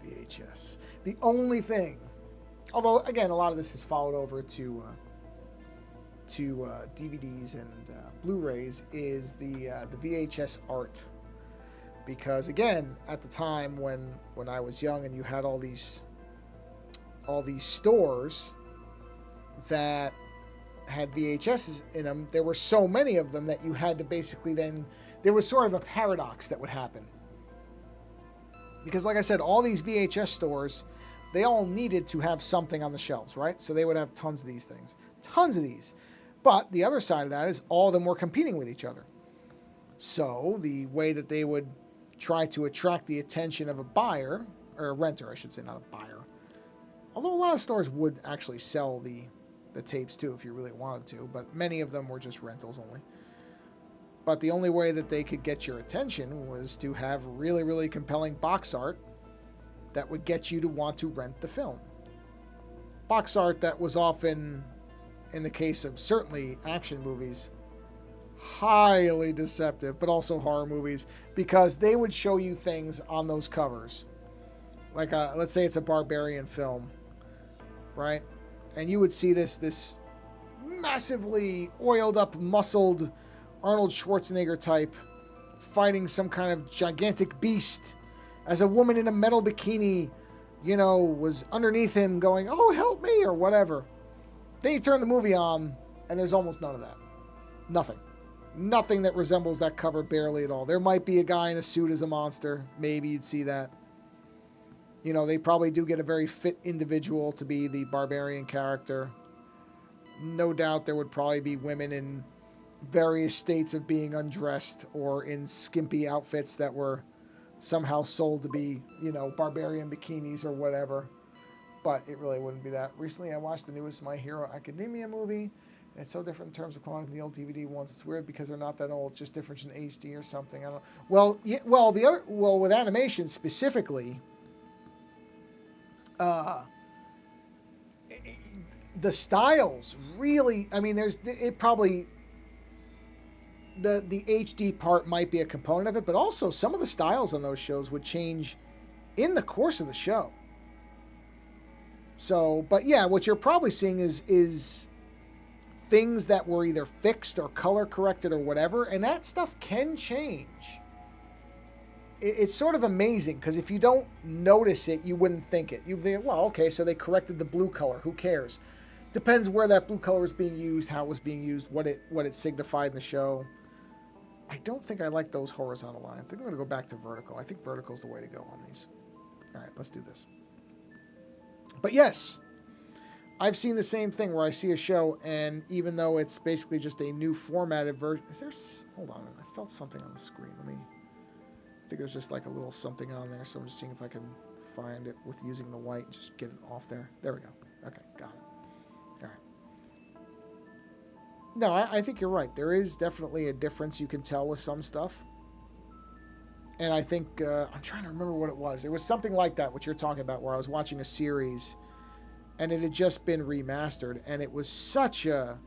VHS. The only thing, although, again, a lot of this has followed over to DVDs and Blu-rays, is the VHS art. Because again, at the time when I was young and you had all these stores that had VHSs in them, there were so many of them that you had to basically then, there was sort of a paradox that would happen. Because like I said, all these VHS stores, they all needed to have something on the shelves, right? So they would have tons of these things. Tons of these. But the other side of that is all of them were competing with each other. So the way that they would try to attract the attention of a buyer, or a renter, I should say, not a buyer. Although a lot of stores would actually sell the tapes too if you really wanted to, but many of them were just rentals only. But the only way that they could get your attention was to have really, really compelling box art that would get you to want to rent the film. Box art that was often, in the case of certainly action movies, highly deceptive, but also horror movies, because they would show you things on those covers. Like, let's say it's a barbarian film, right? And you would see this massively oiled up, muscled Arnold Schwarzenegger type fighting some kind of gigantic beast as a woman in a metal bikini, was underneath him going, "Oh, help me," or whatever. Then you turn the movie on, and there's almost none of that. Nothing. Nothing that resembles that cover, barely at all. There might be a guy in a suit as a monster. Maybe you'd see that. They probably do get a very fit individual to be the barbarian character. No doubt there would probably be women in various states of being undressed or in skimpy outfits that were somehow sold to be, barbarian bikinis or whatever. But it really wouldn't be that. Recently, I watched the newest My Hero Academia movie. It's so different in terms of quality than the old DVD ones. It's weird because they're not that old. It's just different in HD or something. I don't. Well, with animation specifically, the styles really, I mean, it probably, the HD part might be a component of it, but also some of the styles on those shows would change in the course of the show. So, but yeah, what you're probably seeing is things that were either fixed or color corrected or whatever, and that stuff can change. It's sort of amazing, because if you don't notice it, you wouldn't think it. You'd think, well, okay, so they corrected the blue color. Who cares? Depends where that blue color was being used, how it was being used, what it signified in the show. I don't think I like those horizontal lines. I think I'm going to go back to vertical. I think vertical is the way to go on these. All right, let's do this. But yes, I've seen the same thing where I see a show, and even though it's basically just a new formatted version, hold on, I felt something on the screen. I think there's just like a little something on there, so I'm just seeing if I can find it with using the white and just get it off there. There we go. Okay, got it. All right. No, I think you're right. There is definitely a difference you can tell with some stuff. And I think, I'm trying to remember what it was. It was something like that, what you're talking about, where I was watching a series and it had just been remastered, and it was such a...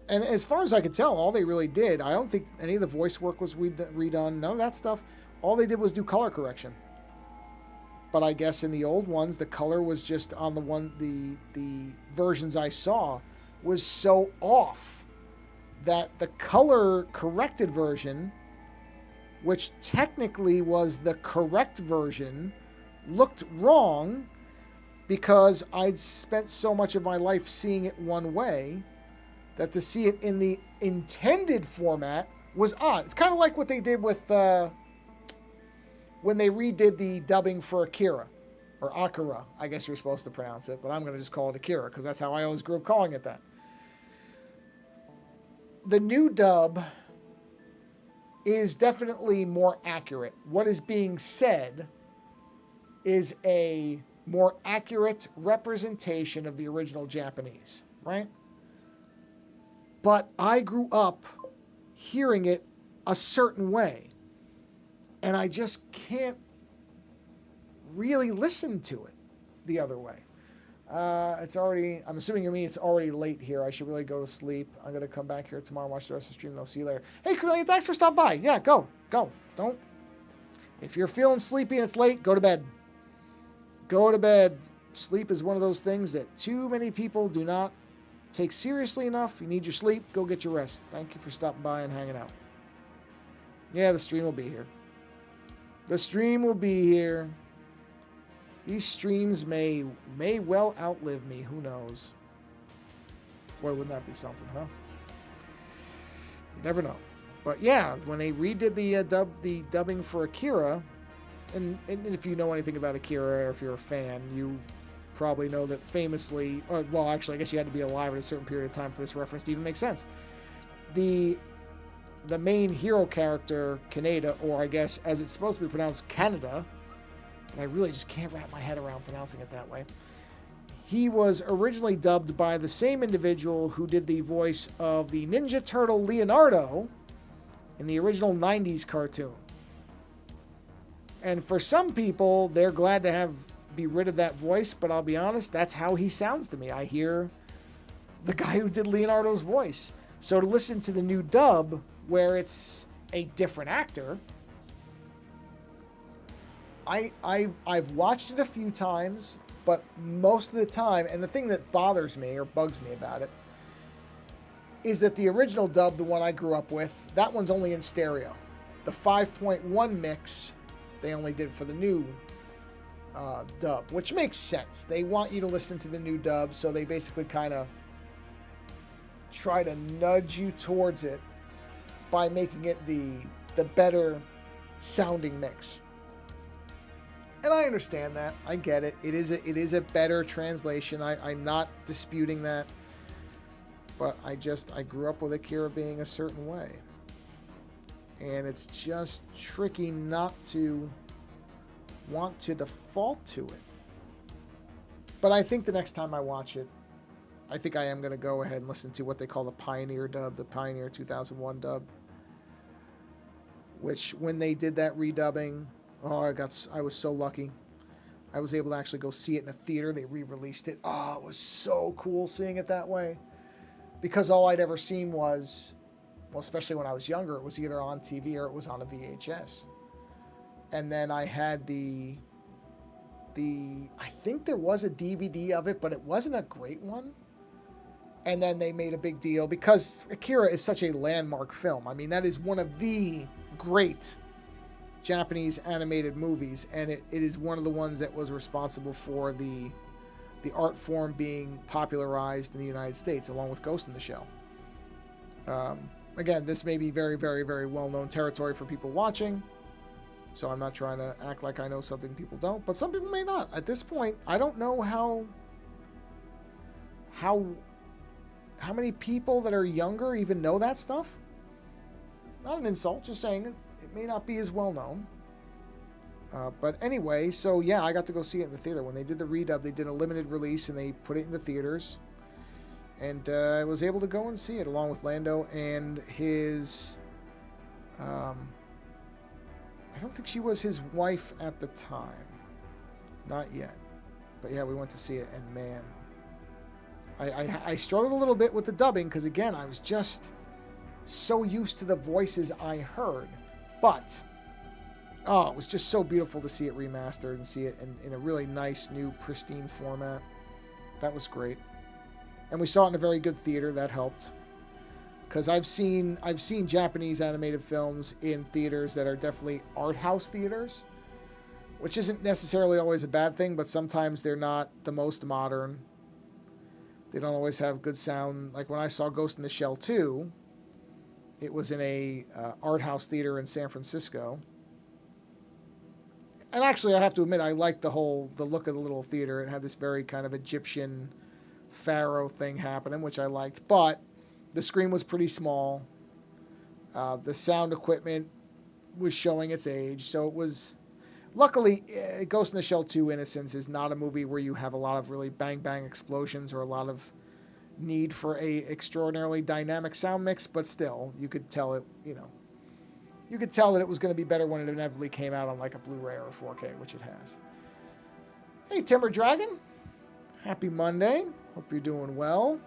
And as far as I could tell, all they really did, I don't think any of the voice work was redone, none of that stuff. All they did was do color correction. But I guess in the old ones, the color was just on the versions I saw was so off that the color corrected version, which technically was the correct version, looked wrong because I'd spent so much of my life seeing it one way that to see it in the intended format was odd. It's kind of like what they did with when they redid the dubbing for Akira, or Akira, I guess you're supposed to pronounce it, but I'm going to just call it Akira because that's how I always grew up calling it that. The new dub is definitely more accurate. What is being said is a more accurate representation of the original Japanese, right? But I grew up hearing it a certain way, and I just can't really listen to it the other way. It's already, I'm assuming you mean it's already late here. I should really go to sleep. I'm going to come back here tomorrow and watch the rest of the stream. I'll see you later. Hey, Cornelia, thanks for stopping by. Yeah, go. Don't. If you're feeling sleepy and it's late, go to bed. Go to bed. Sleep is one of those things that too many people do not take seriously enough. You need your sleep. Go get your rest. Thank you for stopping by and hanging out. Yeah, the stream will be here. The stream will be here. These streams may well outlive me. Who knows? Boy, wouldn't that be something, huh? You never know. But yeah, when they redid the dubbing for Akira, and if you know anything about Akira, or if you're a fan, you probably know that famously, well, actually, I guess you had to be alive at a certain period of time for this reference to even make sense. The main hero character, Kaneda, or I guess as it's supposed to be pronounced, Canada, and I really just can't wrap my head around pronouncing it that way. He was originally dubbed by the same individual who did the voice of the Ninja Turtle Leonardo in the original 90s cartoon. And for some people, they're glad to be rid of that voice, but I'll be honest, that's how he sounds to me. I hear the guy who did Leonardo's voice. So to listen to the new dub, where it's a different actor, I've watched it a few times, but most of the time, and the thing that bothers me or bugs me about it is that the original dub, the one I grew up with, that one's only in stereo. The 5.1 mix, they only did for the new dub, which makes sense. They want you to listen to the new dub, so they basically kind of try to nudge you towards it by making it the better sounding mix. And I understand that. I get it. It is a better translation. I'm not disputing that. But I grew up with Akira being a certain way. And it's just tricky not to want to default to it. But I think the next time I watch it, I think I am going to go ahead and listen to what they call the Pioneer dub, the Pioneer 2001 dub. Which, when they did that redubbing, I was so lucky. I was able to actually go see it in a theater. They re-released it. Oh, it was so cool seeing it that way. Because all I'd ever seen was, well, especially when I was younger, it was either on TV or it was on a VHS. And then I had I think there was a DVD of it, but it wasn't a great one. And then they made a big deal because Akira is such a landmark film. I mean, that is one of the great Japanese animated movies, and it is one of the ones that was responsible for the art form being popularized in the United States, along with Ghost in the Shell. Again, this may be very, very, very well-known territory for people watching, so I'm not trying to act like I know something people don't, but some people may not. At this point, I don't know how many people that are younger even know that stuff. Not an insult, just saying it may not be as well known. But anyway, so yeah, I got to go see it in the theater. When they did the redub, they did a limited release and they put it in the theaters. And I was able to go and see it along with Lando and his... I don't think she was his wife at the time. Not yet. But yeah, we went to see it, and man... I struggled a little bit with the dubbing because, again, I was just so used to the voices I heard. But, oh, it was just so beautiful to see it remastered and see it in a really nice, new, pristine format. That was great. And we saw it in a very good theater. That helped. Because I've seen Japanese animated films in theaters that are definitely art house theaters, which isn't necessarily always a bad thing, but sometimes they're not the most modern. They don't always have good sound. Like when I saw Ghost in the Shell 2, it was in a art house theater in San Francisco. And actually, I have to admit, I liked the look of the little theater. It had this very kind of Egyptian pharaoh thing happening, which I liked. But the screen was pretty small. The sound equipment was showing its age. So it was... Luckily, Ghost in the Shell 2 Innocence is not a movie where you have a lot of really bang-bang explosions or a lot of need for a extraordinarily dynamic sound mix, but still, you could tell it, you could tell that it was going to be better when it inevitably came out on like a Blu-ray or a 4K, which it has. Hey, Timber Dragon. Happy Monday. Hope you're doing well.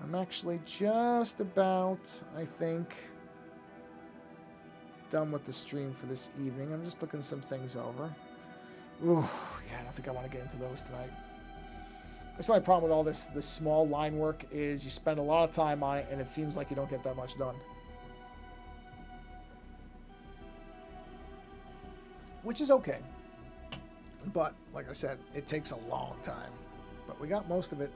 I'm actually just about, I think... done with the stream for this evening. I'm just looking some things over. Ooh, yeah, I don't think I want to get into those tonight. That's the only problem with all this small line work is you spend a lot of time on it and it seems like you don't get that much done. Which is okay. But, like I said, it takes a long time. But we got most of it.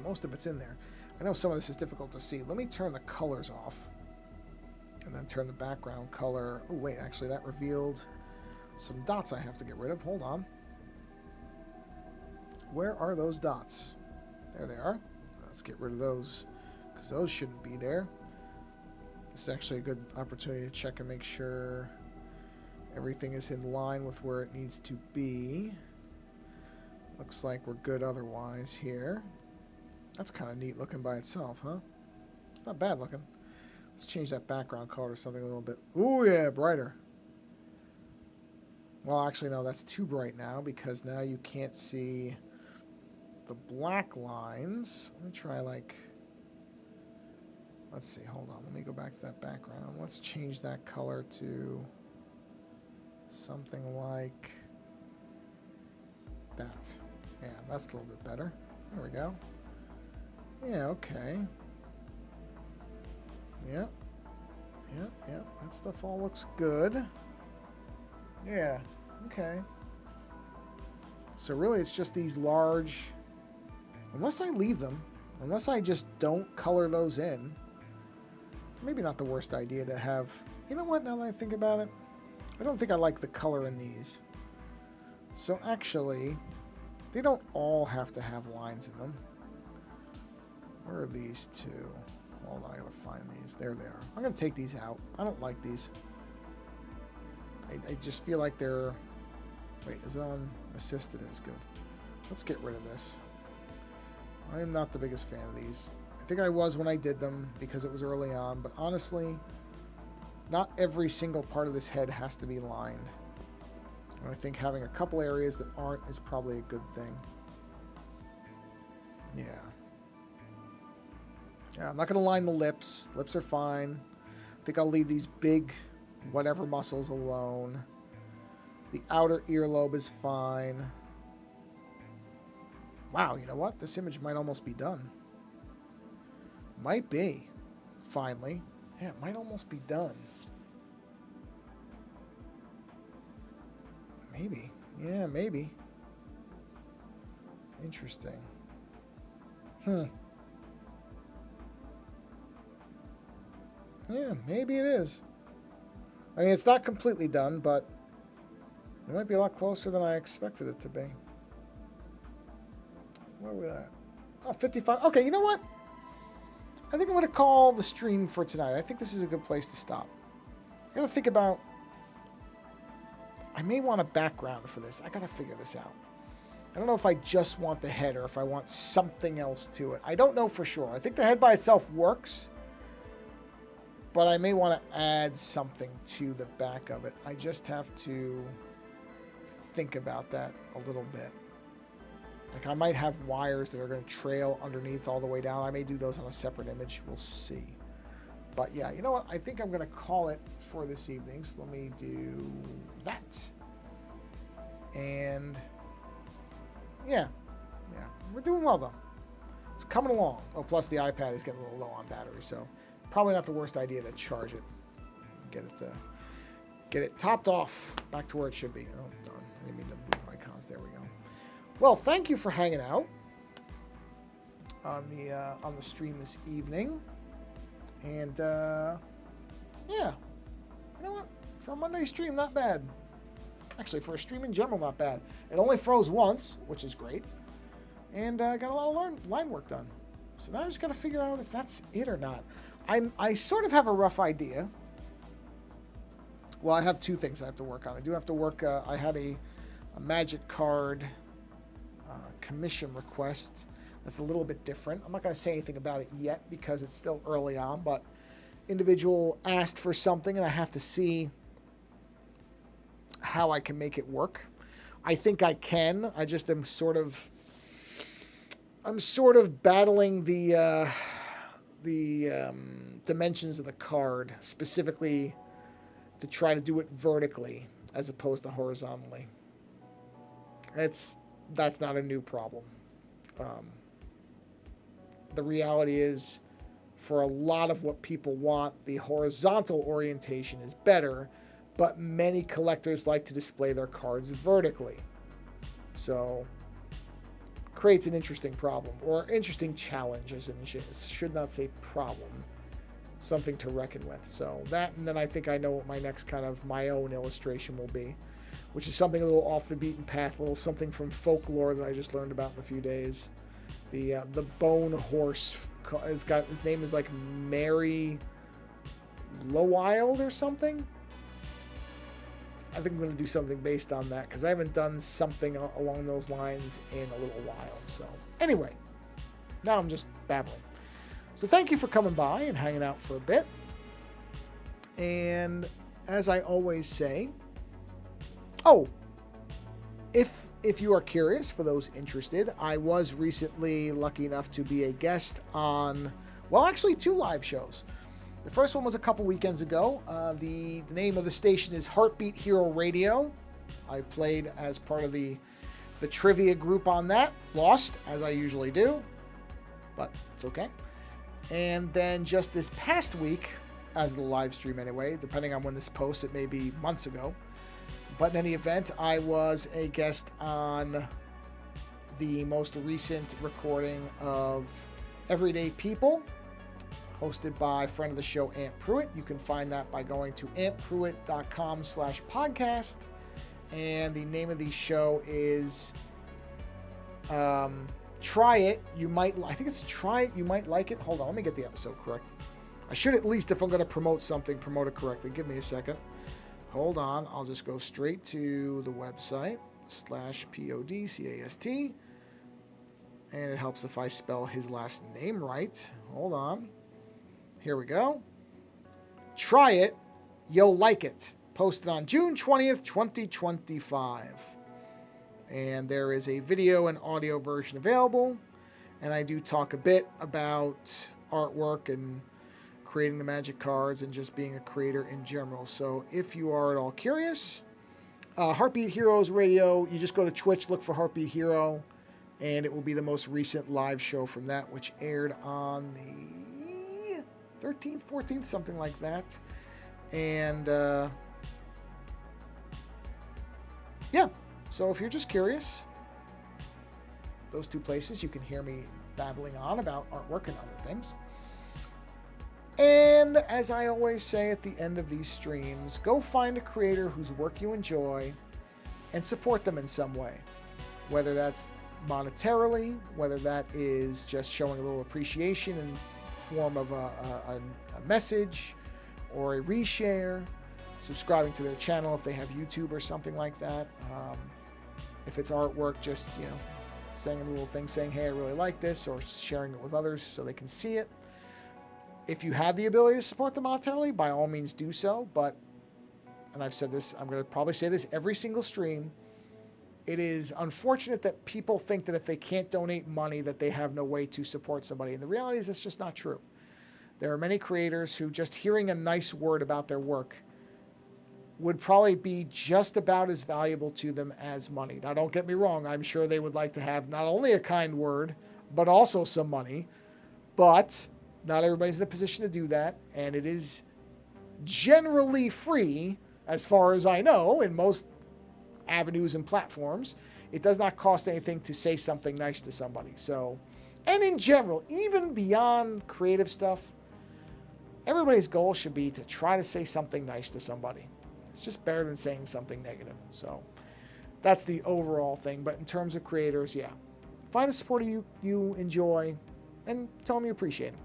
Most of it's in there. I know some of this is difficult to see. Let me turn the colors off. And then turn the background color. Oh, wait, actually, that revealed some dots I have to get rid of. Hold on. Where are those dots? There they are. Let's get rid of those, because those shouldn't be there. This is actually a good opportunity to check and make sure everything is in line with where it needs to be. Looks like we're good otherwise here. That's kind of neat looking by itself, huh? Not bad looking. Let's change that background color to something a little bit... Ooh, yeah, brighter. Well, actually, no, that's too bright now because now you can't see the black lines. Let me try, like... Let's see, hold on. Let me go back to that background. Let's change that color to something like that. Yeah, that's a little bit better. There we go. Yeah, okay. Yep. That stuff all looks good. Yeah. Okay. So really it's just these large... Unless I leave them. Unless I just don't color those in. It's maybe not the worst idea to have... You know what, now that I think about it? I don't think I like the color in these. So actually, they don't all have to have lines in them. Where are these two? Hold on, I gotta find these. There they are. I'm gonna take these out. I don't like these. I just feel like they're... Wait, is it on assisted? It's good. Let's get rid of this. I am not the biggest fan of these. I think I was when I did them because it was early on, but honestly, not every single part of this head has to be lined. And I think having a couple areas that aren't is probably a good thing. Yeah. Yeah, I'm not going to line the lips. Lips are fine. I think I'll leave these big whatever muscles alone. The outer earlobe is fine. Wow, you know what? This image might almost be done. Might be. Finally. Yeah, it might almost be done. Maybe. Yeah, maybe. Interesting. Yeah, maybe it is. I mean, it's not completely done, but it might be a lot closer than I expected it to be. Where are we at? Oh, 55. Okay, you know what? I think I'm going to call the stream for tonight. I think this is a good place to stop. I got to think about... I may want a background for this. I got to figure this out. I don't know if I just want the head or if I want something else to it. I don't know for sure. I think the head by itself works, but I may want to add something to the back of it. I just have to think about that a little bit. Like I might have wires that are going to trail underneath all the way down. I may do those on a separate image. We'll see. But yeah, you know what? I think I'm going to call it for this evening. So let me do that. And yeah, we're doing well though. It's coming along. Oh, plus the iPad is getting a little low on battery, so probably not the worst idea to charge it. Get it topped off back to where it should be. Oh, done. I didn't mean to move icons. There we go. Well, thank you for hanging out on the stream this evening. And yeah, you know what? For a Monday stream, not bad. Actually, for a stream in general, not bad. It only froze once, which is great. And got a lot of line work done. So now I just got to figure out if that's it or not. I sort of have a rough idea. Well, I have two things I have to work on. I do have to work... I had a Magic Card commission request that's a little bit different. I'm not going to say anything about it yet because it's still early on, but individual asked for something and I have to see how I can make it work. I think I can. I just am sort of battling the dimensions of the card, specifically to try to do it vertically as opposed to horizontally. That's not a new problem. The reality is, for a lot of what people want, the horizontal orientation is better, but many collectors like to display their cards vertically. So, creates an interesting problem, or interesting challenge, as in should not say problem. Something to reckon with. So that, and then I think I know what my next kind of my own illustration will be, which is something a little off the beaten path, a little something from folklore that I just learned about in a few days. The bone horse. It's got, his name is like Mary Lowild or something. I think I'm going to do something based on that because I haven't done something along those lines in a little while. So anyway, now I'm just babbling. So thank you for coming by and hanging out for a bit. And as I always say, if you are curious, for those interested, I was recently lucky enough to be a guest on, well, actually 2 live shows. The first one was a couple weekends ago. The name of the station is Heartbeat Hero Radio. I played as part of the trivia group on that. Lost, as I usually do, but it's okay. And then just this past week, as the live stream anyway, depending on when this posts, it may be months ago. But in any event, I was a guest on the most recent recording of Everyday People, hosted by friend of the show, Aunt Pruitt. You can find that by going to auntpruitt.com/podcast. And the name of the show is Try It. I think it's Try It, You Might Like It. Hold on, let me get the episode correct. I should at least, if I'm going to promote something, promote it correctly. Give me a second. Hold on. I'll just go straight to the website, /PODCAST. And it helps if I spell his last name right. Hold on. Here we go. Try It, You'll Like It. posted on June 20th, 2025. And there is a video and audio version available. And I do talk a bit about artwork and creating the magic cards and just being a creator in general. So if you are at all curious, Heartbeat Heroes Radio, you just go to Twitch, look for Heartbeat Hero, and it will be the most recent live show from that, which aired on the 13th, 14th, something like that. And yeah, so if you're just curious, those two places, you can hear me babbling on about artwork and other things. And as I always say at the end of these streams, go find a creator whose work you enjoy and support them in some way. Whether that's monetarily, whether that is just showing a little appreciation in form of a message or a reshare, subscribing to their channel if they have YouTube or something like that. If it's artwork, just, saying a little thing saying, hey, I really like this, or sharing it with others so they can see it. If you have the ability to support them monetarily, by all means do so. But, and I've said this, I'm going to probably say this every single stream, it is unfortunate that people think that if they can't donate money that they have no way to support somebody. And the reality is that's just not true. There are many creators who just hearing a nice word about their work would probably be just about as valuable to them as money. Now, don't get me wrong. I'm sure they would like to have not only a kind word, but also some money. But not everybody's in a position to do that. And it is generally free, as far as I know, in most avenues and platforms. It does not cost anything to say something nice to somebody. So, and in general, even beyond creative stuff, everybody's goal should be to try to say something nice to somebody. It's just better than saying something negative. So that's the overall thing. But in terms of creators, yeah, find a supporter you enjoy and tell them you appreciate them.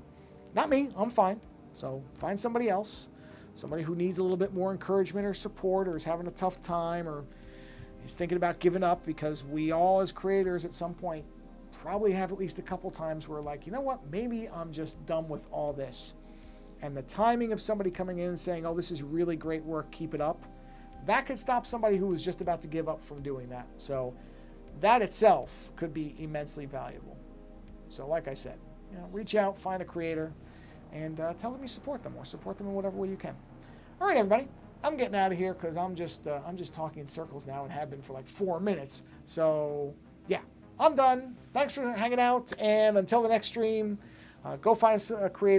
Not me, I'm fine. So find somebody else, somebody who needs a little bit more encouragement or support, or is having a tough time, or is thinking about giving up, because we all as creators at some point probably have at least a couple times where like, you know what, maybe I'm just done with all this. And the timing of somebody coming in and saying, oh, this is really great work, keep it up, that could stop somebody who was just about to give up from doing that. So that itself could be immensely valuable. So like I said, reach out, find a creator, and tell them you support them, or support them in whatever way you can. All right, everybody, I'm getting out of here because I'm just talking in circles now and have been for like 4 minutes. So yeah, I'm done. Thanks for hanging out, and until the next stream, go find a creator.